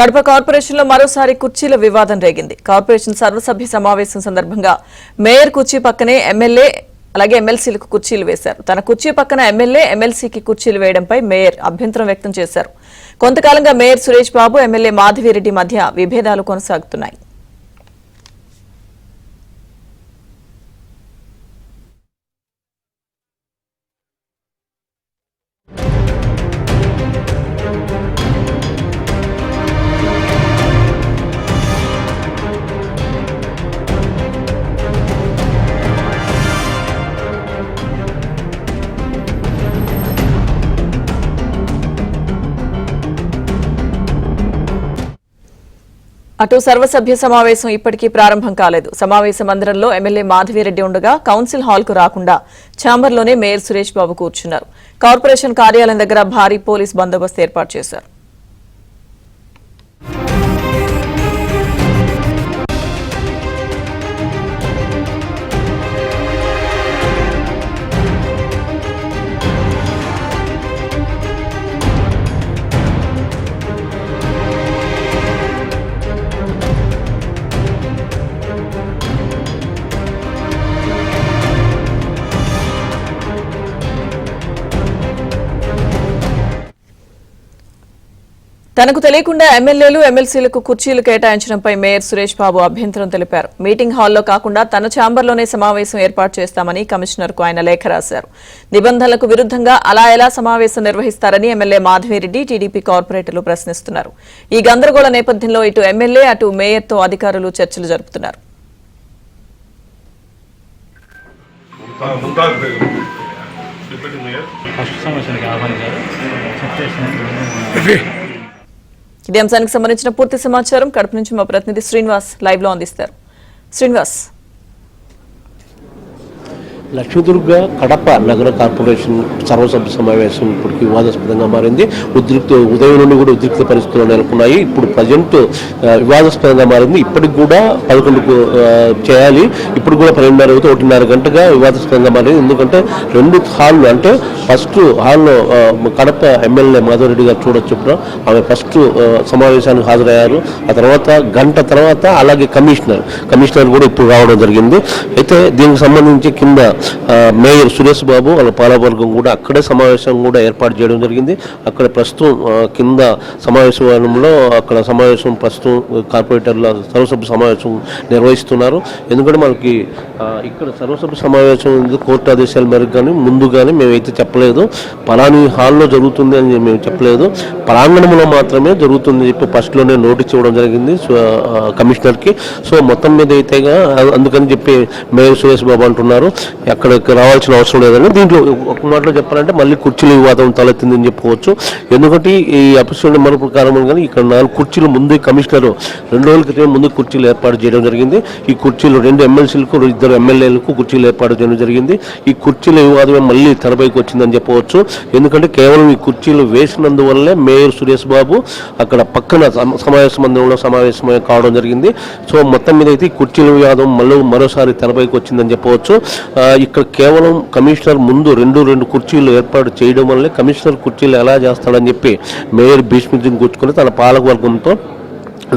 కడప కార్పొరేషన్లో మరోసారి కుర్చీల వివాదం రేగింది. కార్పొరేషన్ సర్వసభ్య సమావేశం సందర్భంగా మేయర్ కుర్చీ పక్కనే ఎమ్మెల్యే అలాగే ఎమ్మెల్సీలకు కుర్చీలు వేశారు. తన కుర్చీ పక్కన ఎమ్మెల్యే ఎమ్మెల్సీకి కుర్చీలు వేయడంపై మేయర్ అభ్యంతరం వ్యక్తం చేశారు. కొంతకాలంగా మేయర్ సురేష్ బాబు ఎమ్మెల్యే మాధవిరెడ్డి మధ్య విభేదాలు కొనసాగుతున్నాయి. అటు సర్వసభ్య సమావేశం ఇప్పటికీ ప్రారంభం కాలేదు. సమావేశ మందిరంలో ఎమ్మెల్యే మాధవిరెడ్డి ఉండగా కౌన్సిల్ హాల్కు రాకుండా ఛాంబర్లోనే మేయర్ సురేష్ బాబు కూర్చున్నారు. కార్పొరేషన్ కార్యాలయం దగ్గర భారీ పోలీస్ బందోబస్తు ఏర్పాటు చేశారు. తనకు తెలియకుండా ఎమ్మెల్యేలు ఎమ్మెల్సీలకు కుర్చీలు కేటాయించడంపై మేయర్ సురేష్ బాబు అభ్యంతరం తెలిపారు. మీటింగ్ హాల్లో కాకుండా తన ఛాంబర్లోనే సమావేశం ఏర్పాటు చేస్తామని కమిషనర్కు ఆయన లేఖ రాశారు. నిబంధనలకు విరుద్ధంగా అలా ఎలా సమావేశం నిర్వహిస్తారని ఎమ్మెల్యే మాధవిరెడ్డి టీడీపీ కార్పొరేటర్లు ప్రశ్నిస్తున్నారు. ఈ గందరగోళ నేపథ్యంలో ఇటు ఎమ్మెల్యే అటు మేయర్తో అధికారులు చర్చలు జరుపుతున్నారు. ఇదే అంశానికి సంబంధించిన పూర్తి సమాచారం కడప నుంచి మా ప్రతినిధి శ్రీనివాస్ లైవ్ లో అందిస్తారు. శ్రీనివాస్, లక్ష్మీదుర్గ కడప నగర కార్పొరేషన్ సర్వసభ్య సమావేశం ఇప్పటికి వివాదాస్పదంగా మారింది. ఉదయం నుండి కూడా ఉద్రిక్త పరిస్థితులు నెలకొన్నాయి. ఇప్పుడు ప్రజెంట్ వివాదాస్పదంగా మారింది. ఇప్పటికి కూడా 11కు చేయాలి. ఇప్పుడు కూడా 12:30 అవుతుంది. 1:30 గంటగా వివాదాస్పదంగా మారింది. ఎందుకంటే రెండు హాల్లో, అంటే ఫస్ట్ హాల్లో కడప ఎమ్మెల్యే మాధవరెడ్డి గారు చూడొచ్చు. ఆమె ఫస్ట్ సమావేశానికి హాజరయ్యారు. ఆ తర్వాత గంట తర్వాత అలాగే కమిషనర్ కూడా ఇప్పుడు రావడం జరిగింది. అయితే దీనికి సంబంధించి కింద మేయర్ సురేష్ బాబు వాళ్ళ పాలవర్గం కూడా అక్కడే సమావేశం కూడా ఏర్పాటు చేయడం జరిగింది. అక్కడ ప్రస్తుతం కింద సమావేశంలో సమావేశం ప్రస్తుతం కార్పొరేటర్ల సర్వసభ్య సమావేశం నిర్వహిస్తున్నారు. ఎందుకంటే మనకి ఇక్కడ సర్వసభ్య సమావేశం కోర్టు ఆదేశాల మేరకు కానీ ముందుగానే మేమైతే చెప్పలేదు. పలాని హాల్లో జరుగుతుంది అని మేము చెప్పలేదు. ప్రాంగణంలో మాత్రమే జరుగుతుంది చెప్పి ఫస్ట్లోనే నోటీస్ ఇవ్వడం జరిగింది కమిషనర్కి. సో మొత్తం మీద అయితే అందుకని చెప్పి మేయర్ సురేష్ బాబు అంటున్నారు అక్కడికి రావాల్సిన అవసరం లేదని. దీంట్లో ఒక మాటలో చెప్పాలంటే మళ్ళీ కుర్చీల వివాదం తలెత్తిందని చెప్పుకోవచ్చు. ఎందుకంటే ఈ ఎపిసోడ్ మరో ప్రకారం కానీ ఇక్కడ 4 కుర్చీలు ముందు కమిషనర్ 2 రోజుల క్రితం ముందు కుర్చీలు ఏర్పాటు చేయడం జరిగింది. ఈ కుర్చీలు 2 ఎమ్మెల్సీలకు 2 ఎమ్మెల్యేలకు కుర్చీలు ఏర్పాటు చేయడం జరిగింది. ఈ కుర్చీల వివాదమే మళ్ళీ తెరపైకి వచ్చిందని చెప్పవచ్చు. ఎందుకంటే కేవలం ఈ కుర్చీలు వేసినందువల్లే మేయర్ సురేష్ బాబు అక్కడ పక్కన సమావేశ మందిరంలో సమావేశం కావడం జరిగింది. సో మొత్తం మీద అయితే ఈ కుర్చీల వివాదం మరోసారి తెరపైకి వచ్చిందని చెప్పవచ్చు. ఇక్కడ కేవలం కమిషనర్ ముందు 2 కుర్చీలు ఏర్పాటు చేయడం వల్లే కమిషనర్ కుర్చీలు ఎలా చేస్తాడని చెప్పి మేయర్ భీష్మించి కూర్చుకొని తన పాలకవర్గంతో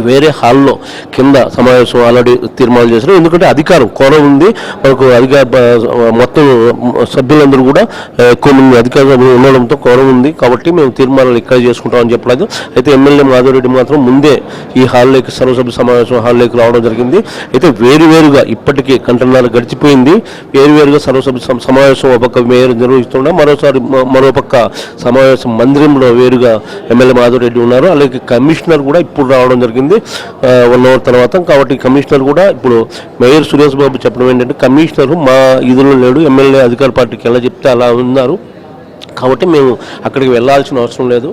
వేరే హాల్లో కింద సమావేశం ఆల్రెడీ తీర్మానం చేశారు. ఎందుకంటే అధికారం కోరం ఉంది మనకు. మొత్తం సభ్యులందరూ కూడా ఎక్కువ మంది అధికారులు ఉండడంతో కోరం ఉంది కాబట్టి మేము తీర్మానాలు ఇక్కడ చేసుకుంటామని చెప్పలేదు. అయితే ఎమ్మెల్యే మాధవరెడ్డి మాత్రం ముందే ఈ హాల్లోకి సర్వసభ్య సమావేశం హాల్లోకి రావడం జరిగింది. అయితే వేరువేరుగా ఇప్పటికీ గంటన్నర గడిచిపోయింది. వేరువేరుగా సర్వసభ్య సమావేశం ఒక పక్క మేయర్ నిర్వహిస్తుండగా మరోపక్క సమావేశం మందిరంలో వేరుగా ఎమ్మెల్యే మాధవరెడ్డి ఉన్నారు. అలాగే కమిషనర్ కూడా ఇప్పుడు రావడం జరిగింది 1 అవర్ తర్వాత. కాబట్టి కమిషనర్ కూడా ఇప్పుడు మేయర్ సురేష్ బాబు చెప్పడం ఏంటంటే కమిషనర్ మా ఇదిలో లేడు, ఎమ్మెల్యే అధికార పార్టీకి ఎలా చెప్తే అలా ఉన్నారు కాబట్టి మేము అక్కడికి వెళ్ళాల్సిన అవసరం లేదు.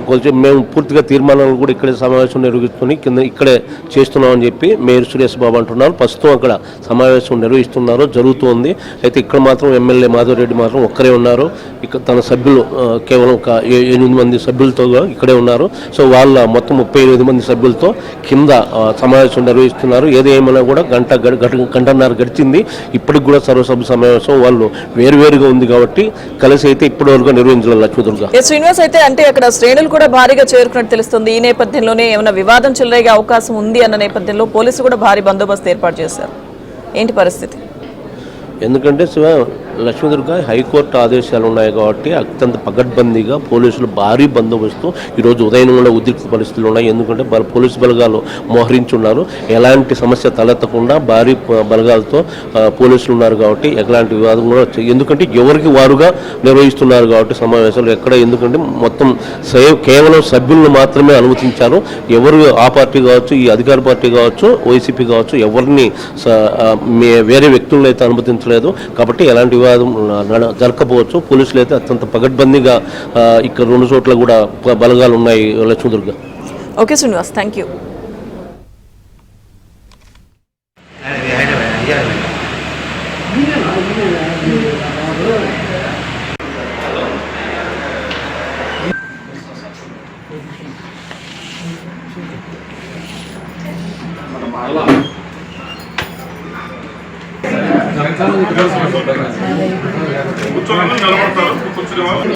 కొంచెం మేము పూర్తిగా తీర్మానాలు కూడా ఇక్కడే సమావేశం నిర్వహిస్తుని ఇక్కడే చేస్తున్నామని చెప్పి మేయర్ సురేష్ బాబు అంటున్నారు. ప్రస్తుతం అక్కడ సమావేశం నిర్వహిస్తున్నారు, జరుగుతుంది. అయితే ఇక్కడ మాత్రం ఎమ్మెల్యే మాధవరెడ్డి మాత్రం ఒక్కరే ఉన్నారు. ఇక్కడ తన సభ్యులు కేవలం 8 మంది సభ్యులతో ఇక్కడే ఉన్నారు. సో వాళ్ళ మొత్తం 38 మంది సభ్యులతో కింద సమావేశం నిర్వహిస్తున్నారు. ఏదేమైనా కూడా గంటన్నర గడిచింది. ఇప్పటికి కూడా సర్వసభ్య సమావేశం వాళ్ళు వేరువేరుగా ఉంది కాబట్టి కలిసి అయితే ఇప్పటి వరకు నిర్వహించాలి. లక్ష్మీదుర్గ శ్రీనివాస్, అయితే అంటే అక్కడ శ్రేణులు కూడా భారీగా చేరుకున్నట్టు తెలుస్తుంది. ఈ నేపథ్యంలోనే ఏమైనా వివాదం చెలరేగే అవకాశం ఉంది అన్న నేపథ్యంలో పోలీసులు కూడా భారీ బందోబస్తు ఏర్పాటు చేశారు. ఏంటి పరిస్థితి? ఎందుకంటే లక్ష్మీదుర్గ హైకోర్టు ఆదేశాలు ఉన్నాయి కాబట్టి అత్యంత పగడ్బందీగా పోలీసులు భారీ బందోబస్తు ఈరోజు ఉదయం కూడా ఉద్రిక్త పరిస్థితులు ఉన్నాయి. ఎందుకంటే పోలీసు బలగాలు మోహరించున్నారు. ఎలాంటి సమస్య తలెత్తకుండా భారీ బలగాలతో పోలీసులు ఉన్నారు కాబట్టి ఎలాంటి వివాదం కూడా ఎందుకంటే ఎవరికి వారుగా నిర్వహిస్తున్నారు కాబట్టి సమావేశాలు ఎందుకంటే మొత్తం కేవలం సభ్యులను మాత్రమే అనుమతించారు. ఎవరు ఆ పార్టీ కావచ్చు, ఈ అధికార పార్టీ కావచ్చు, వైసీపీ కావచ్చు, ఎవరిని వేరే వ్యక్తులను అయితే అనుమతించలేదు. కాబట్టి ఎలాంటి వివాదం జరగకపోవచ్చు. పోలీసులు అయితే అత్యంత పగడ్బందీగా ఇక్కడ 2 చోట్ల కూడా బలగాలు ఉన్నాయి. Lakshmi Durga. Okay Srinivas, thank you. కూర్చోవాలి, నిలబడతారు, కూర్చునే వాళ్ళు